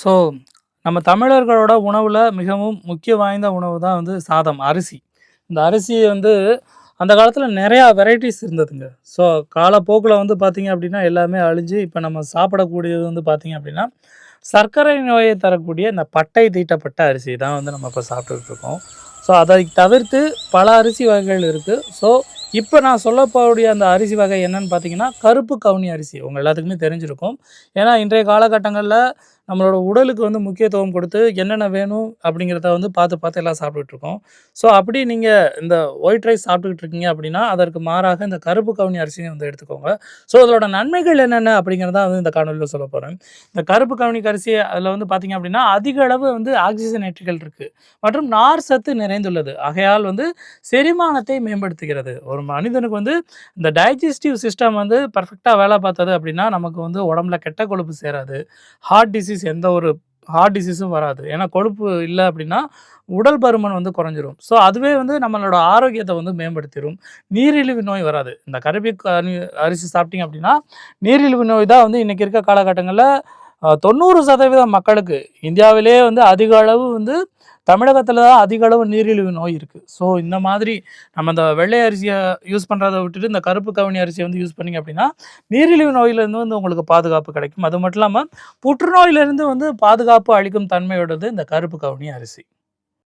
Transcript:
So நம்ம தமிழர்களோட உணவில் மிகவும் முக்கிய வாய்ந்த உணவு தான் வந்து சாதம், அரிசி. இந்த அரிசி வந்து அந்த காலத்தில் நிறையா வெரைட்டிஸ் இருந்ததுங்க. ஸோ காலப்போக்கில் வந்து பார்த்திங்க அப்படின்னா எல்லாமே அழிஞ்சு இப்போ நம்ம சாப்பிடக்கூடியது வந்து பார்த்திங்க அப்படின்னா சர்க்கரை நோயை தரக்கூடிய இந்த பட்டை தீட்டப்பட்ட அரிசி தான் வந்து நம்ம இப்போ சாப்பிட்டுக்கிட்டு இருக்கோம். ஸோ அதை தவிர்த்து பல அரிசி வகைகள் இருக்குது. ஸோ இப்போ நான் சொல்லக்கூடிய அந்த அரிசி வகை என்னன்னு பார்த்தீங்கன்னா கருப்பு கவுனி அரிசி. உங்கள் எல்லாத்துக்குமே தெரிஞ்சிருக்கும். ஏன்னா இன்றைய காலகட்டங்களில் நம்மளோட உடலுக்கு வந்து முக்கியத்துவம் கொடுத்து என்னென்ன வேணும் அப்படிங்கிறத வந்து பார்த்து பார்த்து எல்லாம் சாப்பிட்டுட்ருக்கோம். ஸோ அப்படி நீங்கள் இந்த ஒயிட் ரைஸ் சாப்பிட்டுக்கிட்டு இருக்கீங்க அப்படின்னா அதற்கு மாறாக இந்த கருப்பு கவுனி அரிசியை வந்து எடுத்துக்கோங்க. ஸோ அதோட நன்மைகள் என்னென்ன அப்படிங்கிறத வந்து இந்த காணொலியில் சொல்ல போகிறேன். இந்த கருப்பு கவுனி அரிசி அதில் வந்து பார்த்தீங்க அப்படின்னா அதிக அளவு வந்து ஆக்சிஜனேற்றுகள் இருக்குது மற்றும் நார் சத்து நிறைந்துள்ளது. ஆகையால் வந்து செரிமானத்தை மேம்படுத்துகிறது. ஒரு மனிதனுக்கு வந்து இந்த டைஜஸ்டிவ் சிஸ்டம் வந்து பர்ஃபெக்டாக வேலை பார்த்தது அப்படின்னா நமக்கு வந்து உடம்புல கெட்ட கொழுப்பு சேராது. எந்த ஒரு ஹார்ட் டிசீஸும் வராது. ஏன்னா கொழுப்பு இல்லை அப்படின்னா உடல் பருமன் வந்து குறைஞ்சிரும். ஸோ அதுவே வந்து நம்மளோட ஆரோக்கியத்தை வந்து மேம்படுத்திடும். நீரிழிவு நோய் வராது. இந்த அரிசி சாப்பிட்டீங்க அப்படின்னா நீரிழிவு நோய் தான் வந்து இன்றைக்கி இருக்க காலகட்டங்களில் 90% மக்களுக்கு இந்தியாவிலே வந்து அதிக அளவு வந்து தமிழகத்தில் தான் அதிக அளவு நீரிழிவு நோய் இருக்குது. ஸோ இந்த மாதிரி நம்ம இந்த வெள்ளை அரிசியை யூஸ் பண்ணுறதை விட்டுட்டு இந்த கருப்பு கவுனி அரிசியை வந்து யூஸ் பண்ணிங்க அப்படின்னா நீரிழிவு நோயிலேருந்து வந்து உங்களுக்கு பாதுகாப்பு கிடைக்கும். அது மட்டும் இல்லாமல் புற்றுநோயிலிருந்து வந்து பாதுகாப்பு அளிக்கும் தன்மையோடது இந்த கருப்பு கவுனி அரிசி.